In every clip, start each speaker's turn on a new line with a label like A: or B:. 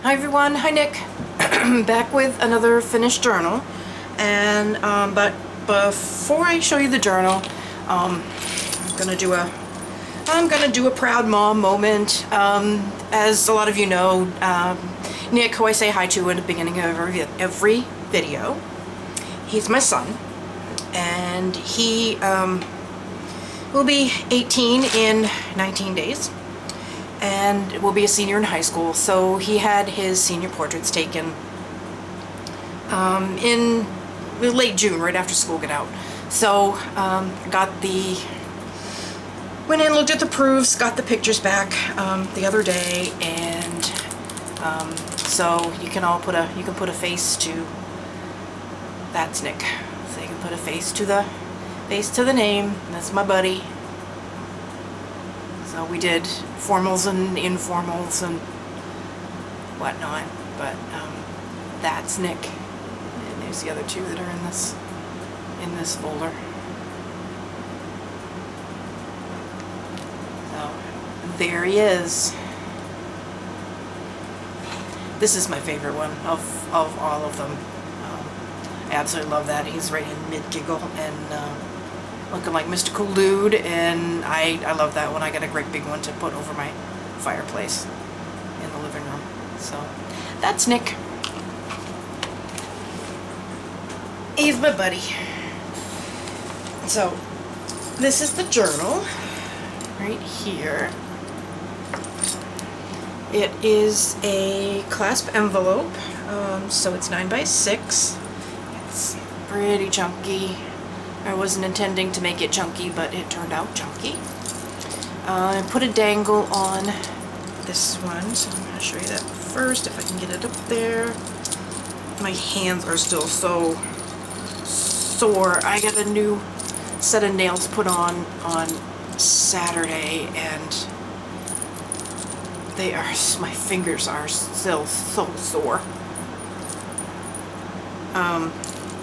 A: Hi everyone, hi Nick. Back with another finished journal, and but before I show you the journal, I'm gonna do a proud mom moment. As a lot of you know, Nick, who I say hi to in the beginning of every video, he's my son, and he will be 18 in 19 days. And will be a senior in high school. So he had his senior portraits taken in late June, right after school got out. So went in, looked at the proofs, got the pictures back the other day, and so you can put a face to, that's Nick. So you can put a face to the name. That's my buddy. So we did formals and informals and whatnot, but that's Nick, and there's the other two that are in this folder. So there he is. This is my favorite one of all of them. I absolutely love that. He's right in mid-giggle and looking like Mr. Cool Dude, and I love that one. I got a great big one to put over my fireplace in the living room. So that's Nick. He's my buddy. So this is the journal right here. It is a clasp envelope, so it's 9x6. It's pretty chunky. I wasn't intending to make it chunky, but it turned out chunky. I put a dangle on this one, so I'm going to show you that first, if I can get it up there. My hands are still so sore. I got a new set of nails put on Saturday, and my fingers are still so sore.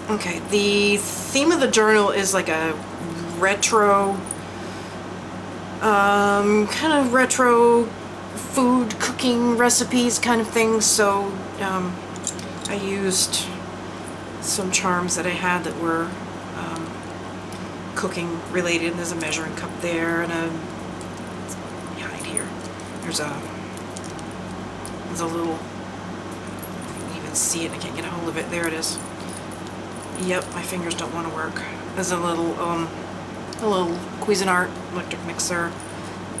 A: Okay, the theme of the journal is like a retro, kind of retro food cooking recipes kind of thing. So I used some charms that I had that were cooking related. There's a measuring cup there, and behind here there's a little, you can even see it, I can't get a hold of it. There it is. Yep, my fingers don't want to work. There's a little Cuisinart electric mixer.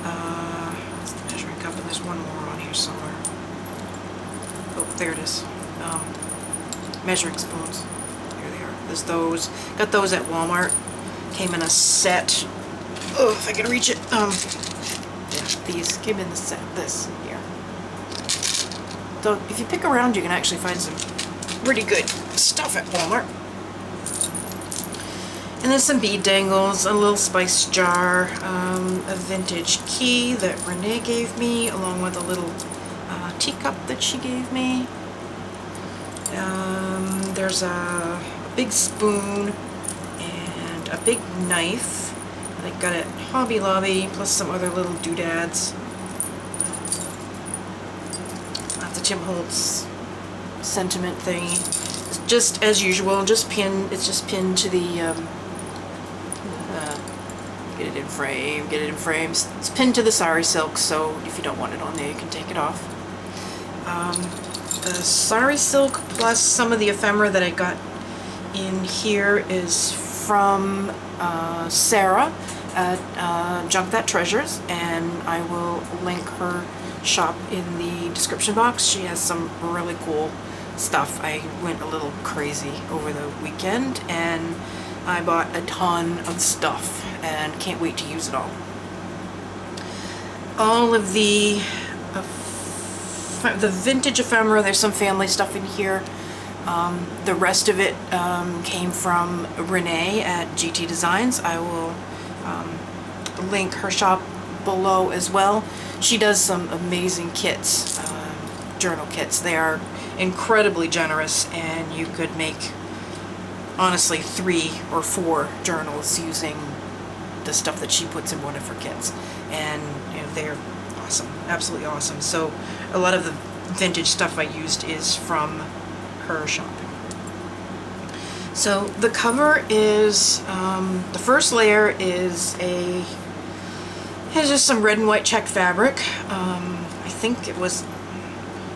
A: That's the measuring cup, and there's one more on here somewhere. Oh, there it is. Measuring spoons. Here they are. There's those. Got those at Walmart. Came in a set. Oh, if I can reach it. Yeah, these came in the set. This here. So if you pick around, you can actually find some pretty good stuff at Walmart. And then some bead dangles, a little spice jar, a vintage key that Renee gave me, along with a little teacup that she gave me. There's a big spoon and a big knife that I got at Hobby Lobby, plus some other little doodads. That's a Tim Holtz sentiment thingy. It's just as usual, it's just pinned to the get it in frame. It's pinned to the sari silk, so if you don't want it on there, you can take it off. The sari silk plus some of the ephemera that I got in here is from Sarah at Junk That Treasures, and I will link her shop in the description box. She has some really cool stuff. I went a little crazy over the weekend, and I bought a ton of stuff and can't wait to use it all. All of the vintage ephemera, there's some family stuff in here. The rest of it came from Renee at GTDesigns. I will link her shop below as well. She does some amazing kits, journal kits. They are incredibly generous, and you could make honestly 3 or 4 journals using the stuff that she puts in one of her kits, and you know, they're awesome, absolutely awesome. So a lot of the vintage stuff I used is from her shop. So the cover is, the first layer is just some red and white check fabric. I think it was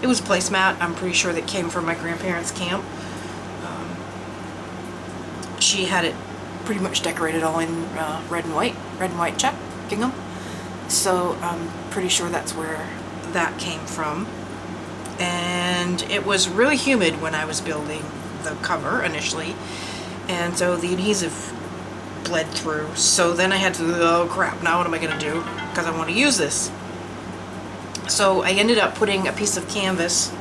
A: placemat. I'm pretty sure that came from my grandparents' camp. She had it pretty much decorated all in red and white check gingham. So I'm pretty sure that's where that came from. And it was really humid when I was building the cover initially, and so the adhesive bled through. So then I had to, oh crap, now what am I going to do? Because I want to use this. So I ended up putting a piece of canvas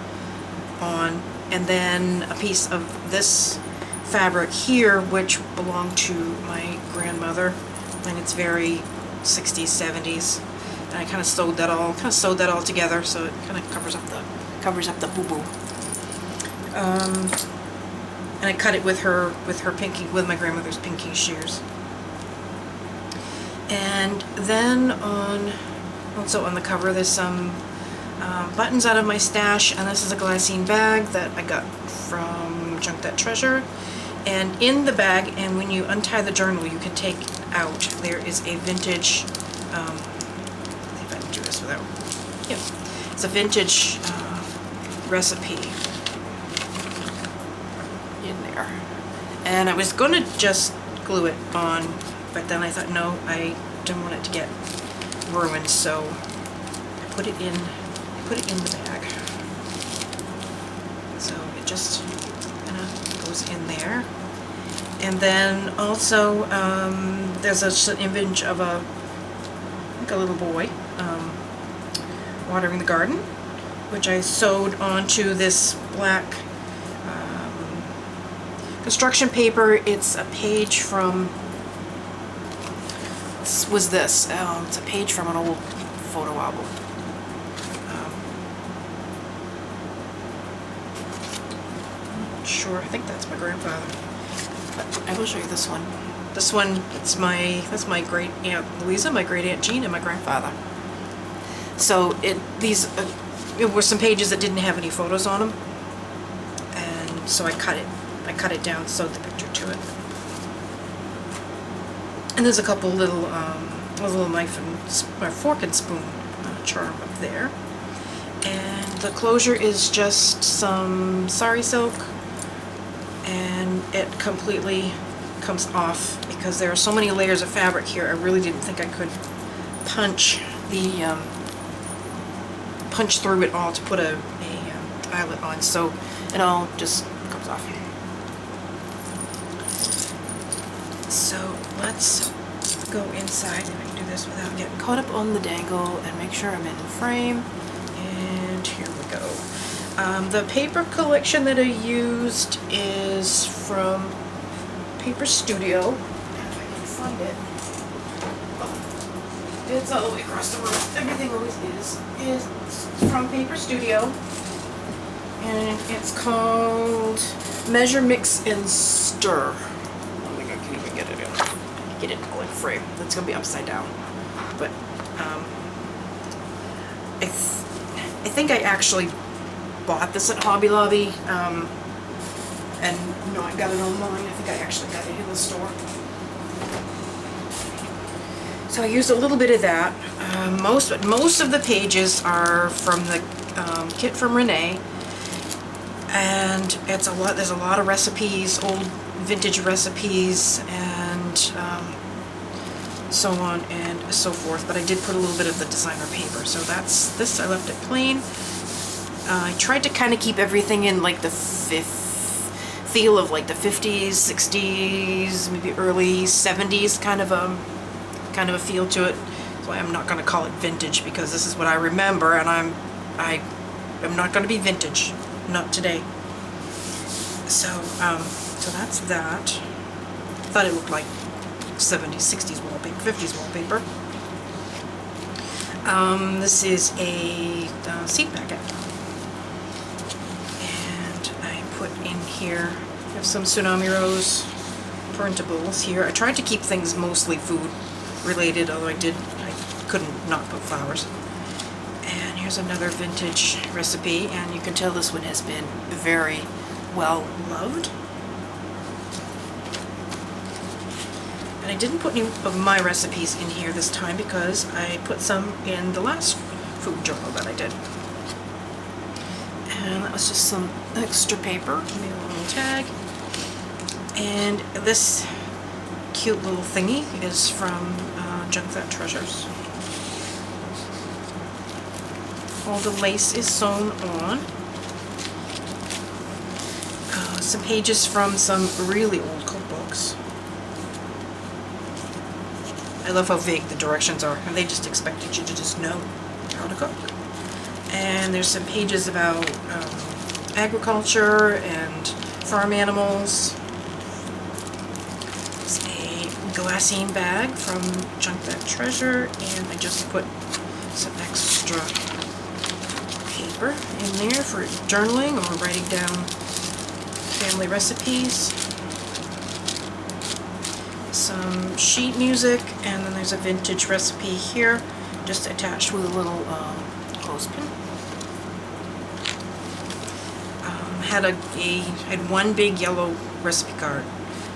A: on, and then a piece of this fabric here, which belonged to my grandmother, and it's very 60s, 70s. And I kind of sewed that all together, so it kind of covers up the boo-boo. And I cut it with my grandmother's pinking shears. And then also on the cover, there's some buttons out of my stash, and this is a glassine bag that I got from Junk That Treasure. And in the bag, and when you untie the journal, you can take out, there is a vintage, let's see if I can do this without, yeah, it's a vintage recipe in there. And I was going to just glue it on, but then I thought, no, I didn't want it to get ruined, so I put it in the bag. So it just kind of goes in there. And then also there's an image of a little boy watering the garden, which I sewed onto this black construction paper. It's a page from, it's a page from an old photo album. I'm not sure, I think that's my grandfather. But I will show you this one. This one, that's my great aunt Louisa, my great aunt Jean, and my grandfather. So it were some pages that didn't have any photos on them, and so I cut it down, sewed the picture to it. And there's a couple little a little knife and fork and spoon charm up there. And the closure is just some sari silk, and it completely comes off because there are so many layers of fabric here. I really didn't think I could punch through it all to put a eyelet on, so it all just comes off. So let's go inside, and I can do this without getting caught up on the dangle, and make sure I'm in frame. And here we go. The paper collection that I used is from Paper Studio. If I can find it. Oh, it's all the way across the room. Everything always is from Paper Studio. And it's called Measure, Mix, and Stir. I don't think I can even get it in. Get it all in frame. That's going to be upside down. But I think I actually bought this at Hobby Lobby. And no, I got it online. I think I actually got it in the store. So I used a little bit of that. Most of the pages are from the kit from Renee, and it's a lot. There's a lot of recipes, old vintage recipes, and so on and so forth. But I did put a little bit of the designer paper. So that's this. I left it plain. I tried to kind of keep everything in like the feel of like the 50s, 60s, maybe early 70s kind of a feel to it. So I'm not going to call it vintage because this is what I remember, and I'm not going to be vintage, not today. So so that's that. I thought it looked like 70s, 60s wallpaper, 50s wallpaper. This is a seed packet. Put in here, I have some Tsunami Rose printables here. I tried to keep things mostly food related, although I couldn't not put flowers. And here's here's another vintage recipe, and you can tell this one has been very well loved. And I didn't put any of my recipes in here this time because I put some in the last food journal that I did. And that was just some extra paper, maybe a little tag. And this cute little thingy is from Junk That Treasures. All the lace is sewn on. Some pages from some really old cookbooks. I love how vague the directions are, and they just expected you to just know how to cook. And there's some pages about agriculture and farm animals. It's a glassine bag from Junk That Treasure, and I just put some extra paper in there for journaling or writing down family recipes. Some sheet music, and then there's a vintage recipe here, just attached with a little clothespin. I had one big yellow recipe card,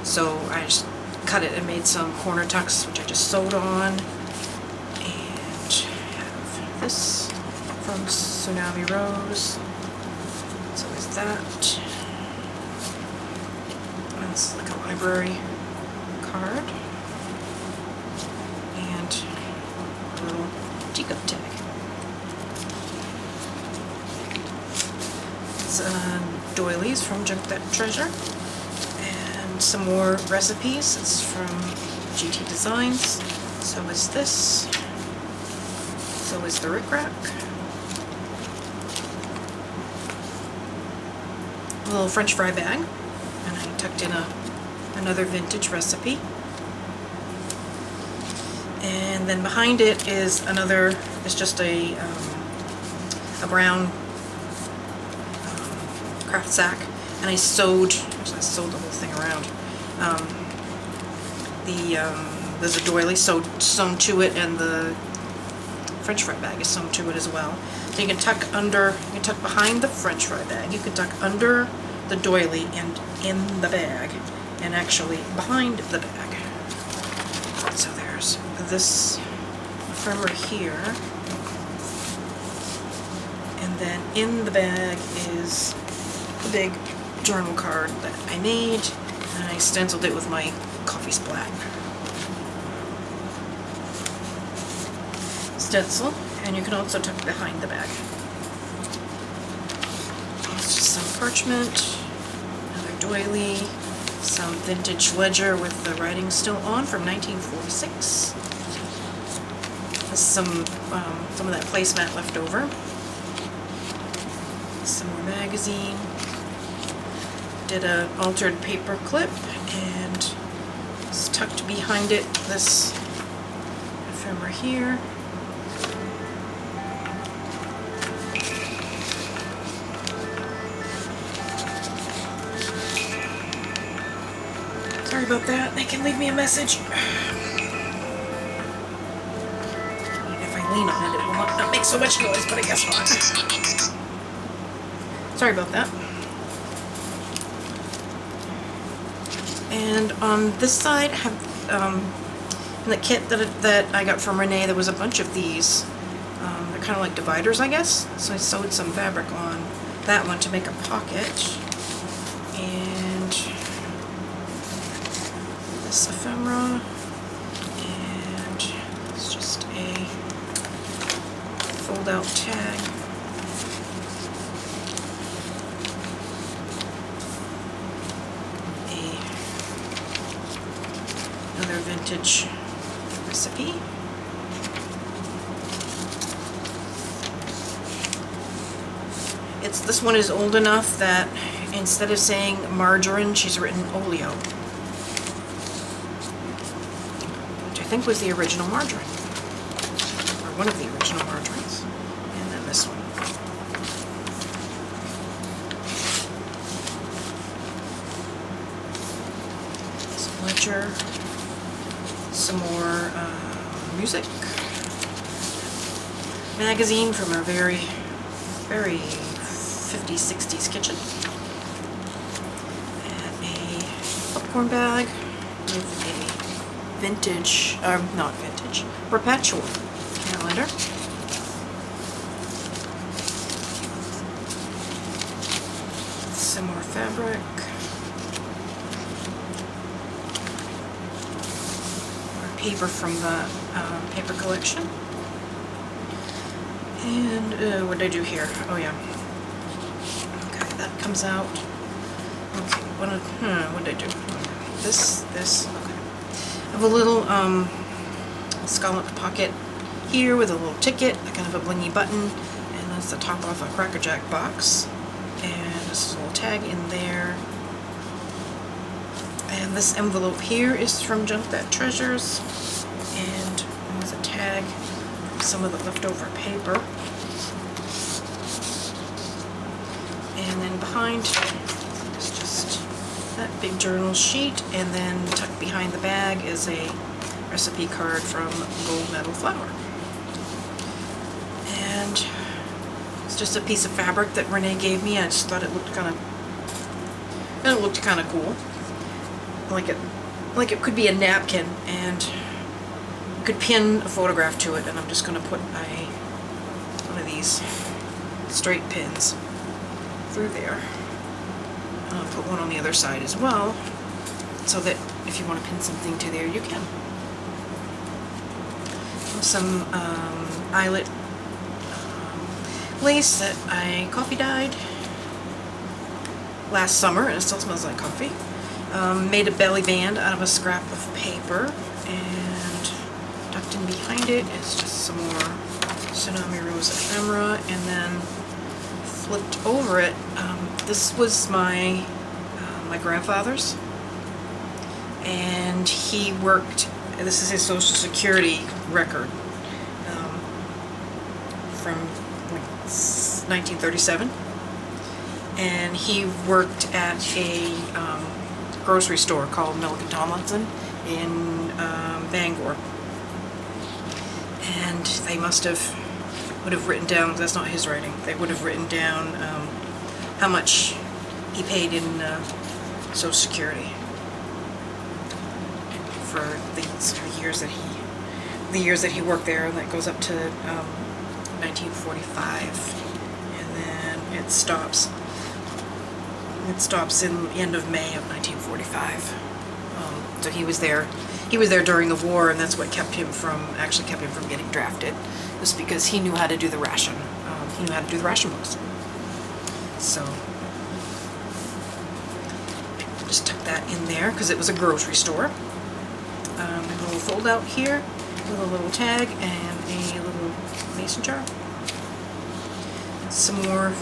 A: so I just cut it and made some corner tucks, which I just sewed on. And have this from Tsunami Rose. So is that. It's like a library card. And a little teacup tag. It's doilies from Junk That Treasure. And some more recipes. It's from GTDesigns. So is this. So is the Rick Rack. A little French fry bag. And I tucked in another vintage recipe. And then behind it is another, it's just a brown craft sack, and I sewed the whole thing around. There's a doily sewn to it, and the French fry bag is sewn to it as well. So you can tuck behind the French fry bag, you can tuck under the doily and in the bag, and actually behind the bag. So there's this ephemera here, and then in the bag is a big journal card that I made, and I stenciled it with my coffee splat stencil, and you can also tuck behind the bag. It's just some parchment, another doily, some vintage ledger with the writing still on from 1946. There's some of that placemat left over. Some more magazine. Did an altered paper clip, and it's tucked behind it this ephemera here. Sorry about that. They can leave me a message. If I lean on it, it will not make so much noise, but I guess not. Sorry about that. And on this side, I have in the kit that I got from Renee, there was a bunch of these. They're kind of like dividers, I guess. So I sewed some fabric on that one to make a pocket. And this ephemera, and it's just a fold-out tag. Another vintage recipe. This one is old enough that instead of saying margarine, she's written oleo, which I think was the original margarine, or one of the original margarines. And then this one. Some ledger, some more music. magazine from our very 50s, 60s kitchen. And a popcorn bag with a vintage, not vintage, perpetual calendar. Some more fabric. More paper from the paper collection. And what did I do here? Oh yeah. Okay, that comes out. Okay, what did I do? This, okay. I have a little scalloped pocket here with a little ticket, kind of a blingy button, and that's the top off a Cracker Jack box. And this is a little tag in there. And this envelope here is from Junk That Treasures. And there's a tag from some of the leftover paper. And then behind is just that big journal sheet, and then tucked behind the bag is a recipe card from Gold Medal Flour. And it's just a piece of fabric that Renee gave me. I just thought it looked kind of cool. Like it could be a napkin, and you could pin a photograph to it, and I'm just going to put one of these straight pins through there. I'll put one on the other side as well, so that if you want to pin something to there, you can. Some eyelet lace that I coffee dyed last summer, and it still smells like coffee. Made a belly band out of a scrap of paper, and tucked in behind it is just some more Tsunami Rose ephemera, and then flipped over it. This was my grandfather's, and he worked. This is his Social Security record from 1937, and he worked at a grocery store called Milliken Tomlinson in Bangor, and they would have written down, that's not his writing, they would have written down how much he paid in Social Security for the years that he worked there, and that goes up to 1945, and then it stops in the end of May of 1945. So he was there during the war, and that's what kept him from getting drafted, just because he knew how to do the ration. He knew how to do the ration books. So just tuck that in there because it was a grocery store. A little fold out here with a little tag and a little mason jar. Some more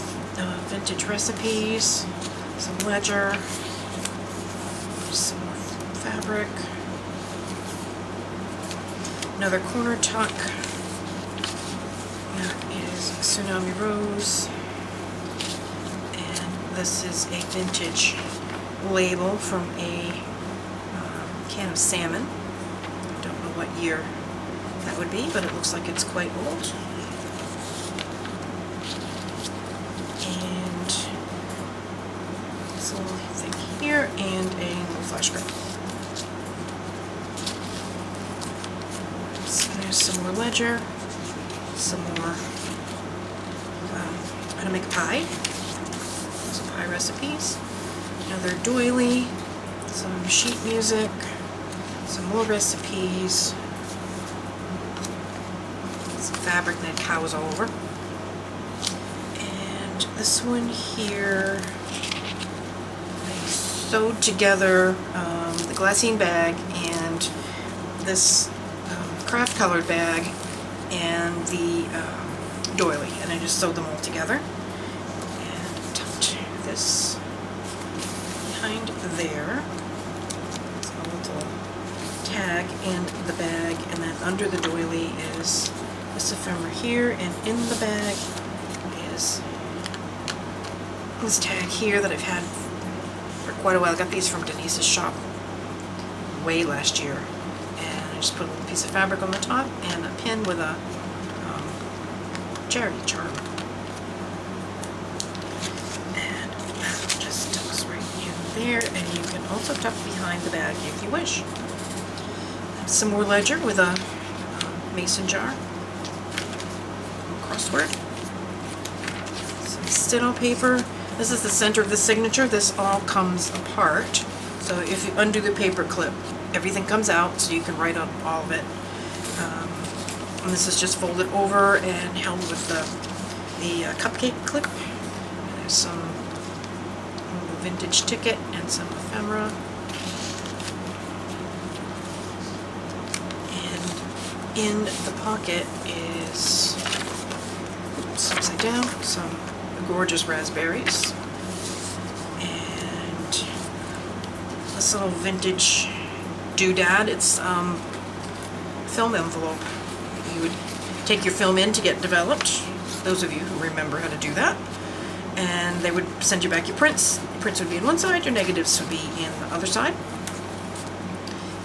A: vintage recipes, some ledger, some more fabric, another corner tuck. That is Tsunami Rose, and this is a vintage label from a can of salmon. Don't know what year that would be, but it looks like it's quite old. And this little thing here, and a little flash grid. So there's some more ledger, some more how to make a pie, some pie recipes, another doily, some sheet music, some more recipes, some fabric that cows all over, and this one here, I sewed together the glassine bag and this craft colored bag and the doily, and I just sewed them all together and tucked this behind there. It's a little tag in the bag, and then under the doily is this ephemera here, and in the bag is this tag here that I've had for quite a while. I got these from Denise's shop way last year, and I just put a little piece of fabric on the top and a pin with a charity charm. And that just tucks right in there, and you can also tuck behind the bag if you wish. Some more ledger with a mason jar, crossword, some steno paper. This is the center of the signature. This all comes apart. So if you undo the paper clip, everything comes out, so you can write on all of it. And this is just folded over and held with the cupcake clip. And there's some vintage ticket and some ephemera. And in the pocket is, oops, upside down, some gorgeous raspberries. And this little vintage doodad. It's film envelope. You would take your film in to get developed, those of you who remember how to do that, and they would send you back your prints. Your prints would be on one side, your negatives would be in the other side.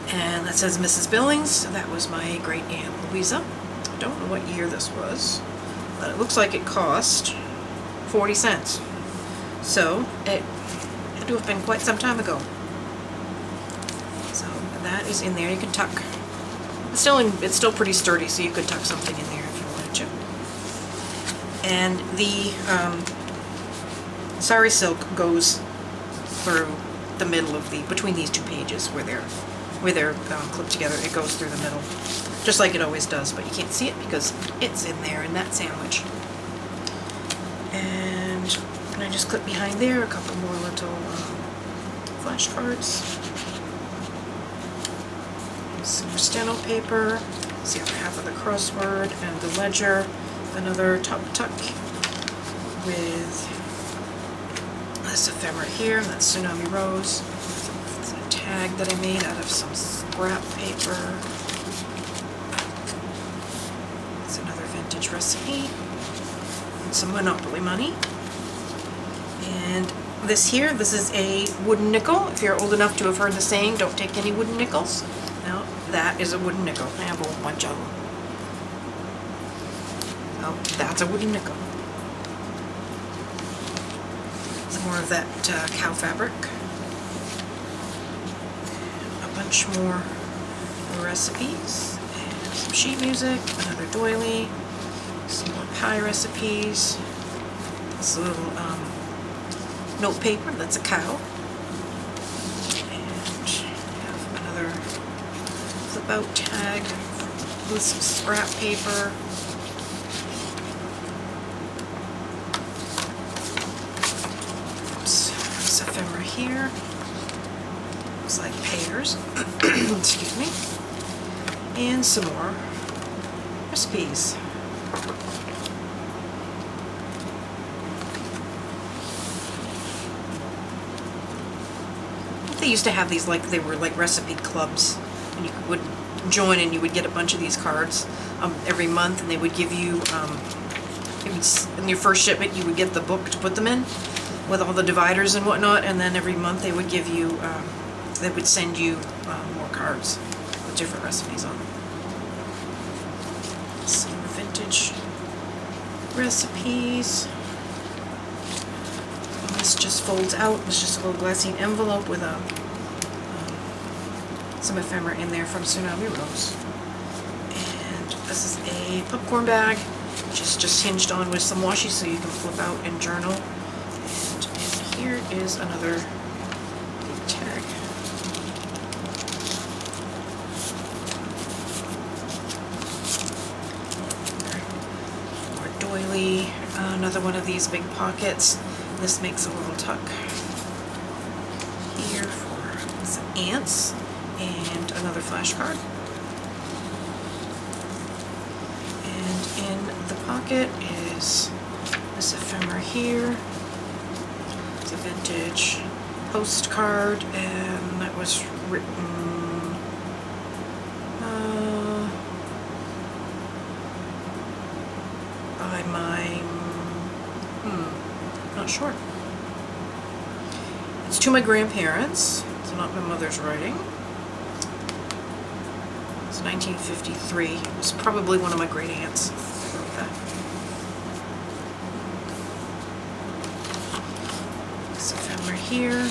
A: And that says Mrs. Billings. That was my great Aunt Louisa. I don't know what year this was, but it looks like it cost 40 cents. So it had to have been quite some time ago. So that is in there. You can tuck. It's still pretty sturdy, so you could tuck something in there if you wanted to. And the sari silk goes through the middle of between these two pages where they're clipped together. It goes through the middle, just like it always does, but you can't see it because it's in there in that sandwich. And I just clip behind there a couple more little flashcards. Some more steno paper. It's the other half of the crossword and the ledger. Another tuck with this ephemera here. That's Tsunami Rose. It's a tag that I made out of some scrap paper. It's another vintage recipe. And some Monopoly money. And this is a wooden nickel. If you're old enough to have heard the saying, don't take any wooden nickels. Now, that is a wooden nickel. I have a whole bunch of them. Oh, that's a wooden nickel. Some more of that cow fabric. A bunch more recipes. And some sheet music, another doily, some more pie recipes. This little note paper, that's a cow. Flip-out tag with some scrap paper. Oops, this ephemera here. Looks like pears. Excuse me. And some more recipes. They used to have these they were like recipe clubs. And you would join and you would get a bunch of these cards every month, and they would give you, in your first shipment you would get the book to put them in with all the dividers and whatnot, and then every month they would give you, they would send you more cards with different recipes on them. Some vintage recipes. And this just folds out. It's just a little glassine envelope with some ephemera in there from Tsunami Rose. And this is a popcorn bag, which is just hinged on with some washi so you can flip out and journal. And in here is another big tag. More doily, another one of these big pockets. This makes a little tuck here for some ants. And another flashcard. And in the pocket is this ephemera here. It's a vintage postcard, and that was written by my, not sure. It's to my grandparents. It's not my mother's writing. 1953. It was probably one of my great aunts that wrote that. here.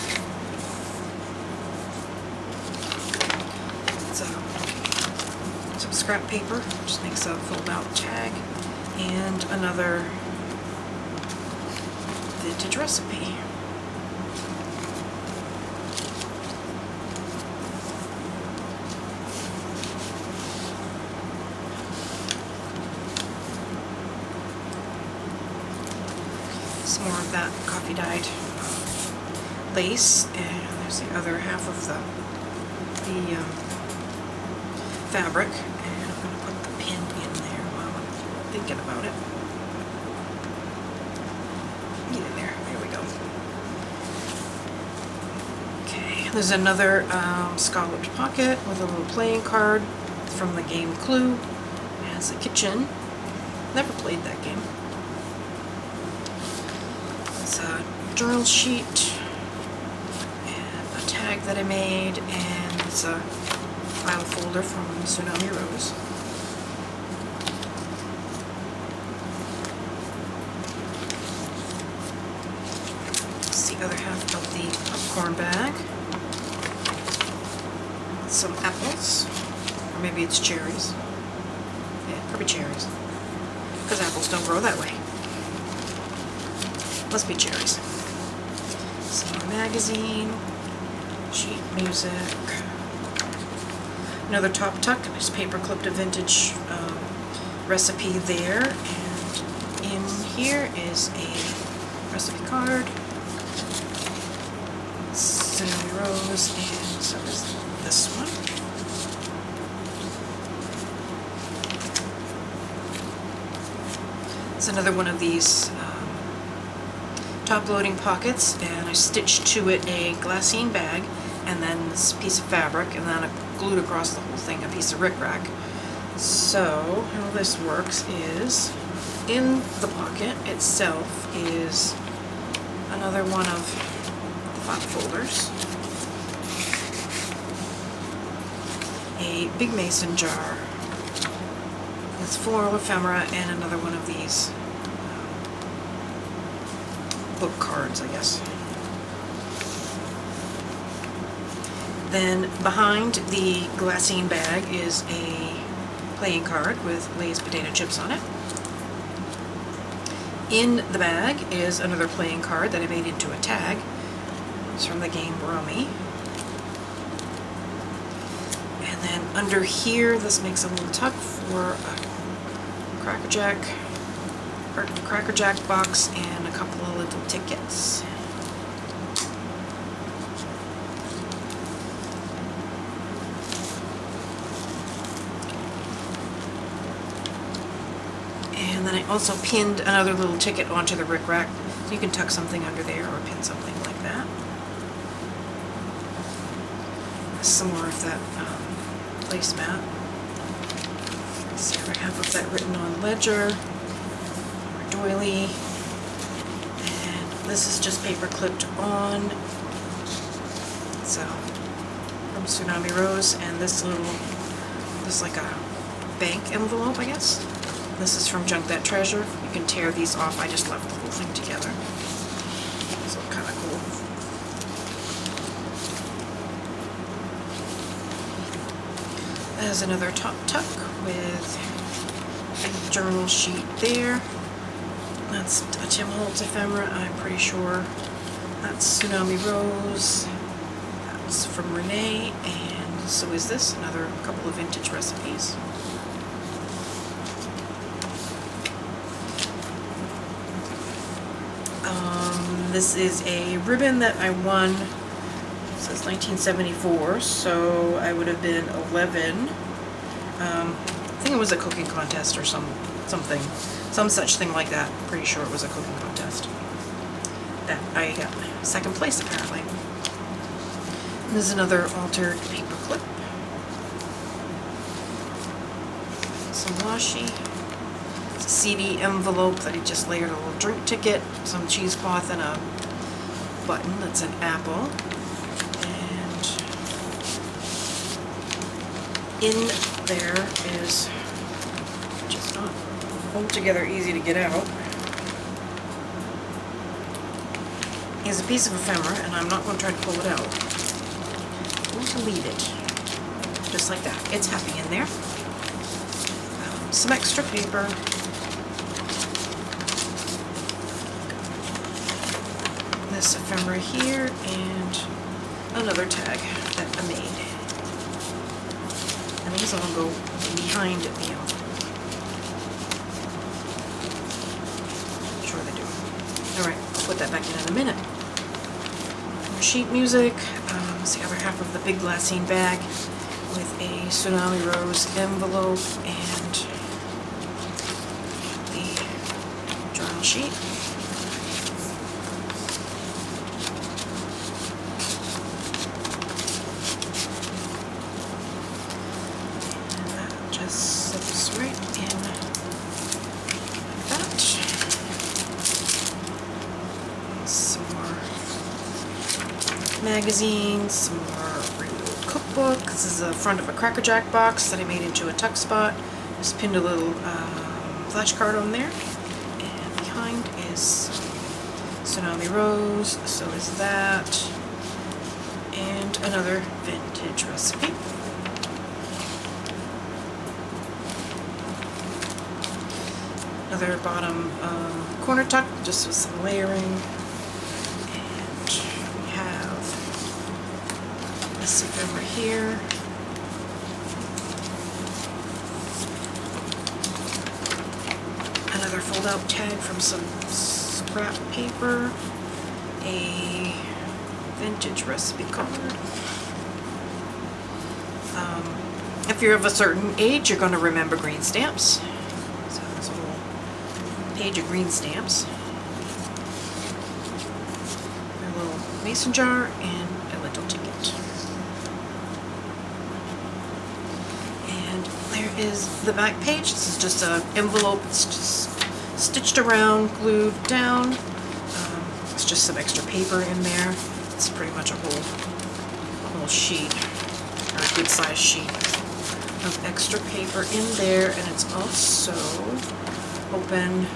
A: Some scrap paper, just makes a fold-out tag, and another vintage recipe. Some more of that coffee dyed lace, and there's the other half of the fabric, and I'm going to put the pin in there while I'm thinking about it. Get in there. There we go. Okay, there's another scalloped pocket with a little playing card from the game Clue. It has a kitchen. Never played that game. It's a journal sheet and a tag that I made, and it's a file folder from Tsunami Rose. It's the other half of the popcorn bag. Some apples, or maybe it's cherries. Yeah, probably cherries, because apples don't grow that way. Must be cherries. Some magazine, sheet music. Another top tuck, just paper clipped a vintage recipe there, and in here is a recipe card, Tsunami Rose, and so is this one. It's another one of these top loading pockets, and I stitched to it a glassine bag and then this piece of fabric, and then I glued across the whole thing a piece of rickrack. So how this works is, in the pocket itself is another one of the file folders, a big mason jar with floral ephemera, and another one of these book cards, I guess. Then behind the glassine bag is a playing card with Lay's potato chips on it. In the bag is another playing card that I made into a tag. It's from the game Rummy. And then under here, this makes a little tuck for a Cracker Jack box and a couple of little tickets. And then I also pinned another little ticket onto the rickrack, so you can tuck something under there or pin something like that. Some more of that placemat. Let's see, I have that written on ledger or doily, and this is just paper clipped on. So from Tsunami Rose, and this is like a bank envelope, I guess. This is from Junk That Treasure. You can tear these off. I just left the whole thing together. So kind of cool. There's another top tuck with a journal sheet there. That's a Tim Holtz ephemera, I'm pretty sure. That's Tsunami Rose. That's from Renee. And so is this. Another couple of vintage recipes. This is a ribbon that I won. It says 1974, so I would have been 11. I think it was a cooking contest or something, some such thing like that. Pretty sure it was a cooking contest. That I got second place apparently. And there's another altered paper clip, some washi. A CD envelope that I just layered a little drink ticket, some cheesecloth, and a button that's an apple. And in there is, just not altogether easy to get out, is a piece of ephemera, and I'm not going to try to pull it out. I'm going to leave it just like that. It's happy in there. Some extra paper. This ephemera here, and another tag that I made. And these all go behind the sure they do. Alright, I'll put that back in a minute. More sheet music. It's the other half of the big glassine bag with a Tsunami Rose envelope and the journal sheet. And that just slips right in like that. Some more magazines, some more real cookbook. This is the front of a Cracker Jack box that I made into a tuck spot. Just pinned a little flash card on there. And behind is Tsunami Rose, so is that. And another vintage recipe. Another bottom corner tuck, just with some layering. This over here. Another fold-out tag from some scrap paper. A vintage recipe card. If you're of a certain age, you're going to remember green stamps. So there's a whole page of green stamps. A little mason jar and a little ticket. There is the back page. This is just an envelope. It's just stitched around, glued down. It's just some extra paper in there. It's pretty much a whole sheet, or a good sized sheet of extra paper in there, and it's also open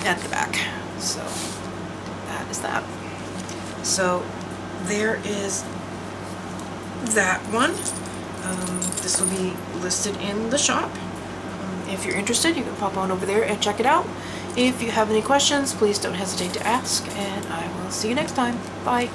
A: at the back. So that is that. So there is that one. This will be listed in the shop. If you're interested, you can pop on over there and check it out. If you have any questions, please don't hesitate to ask, and I will see you next time. Bye.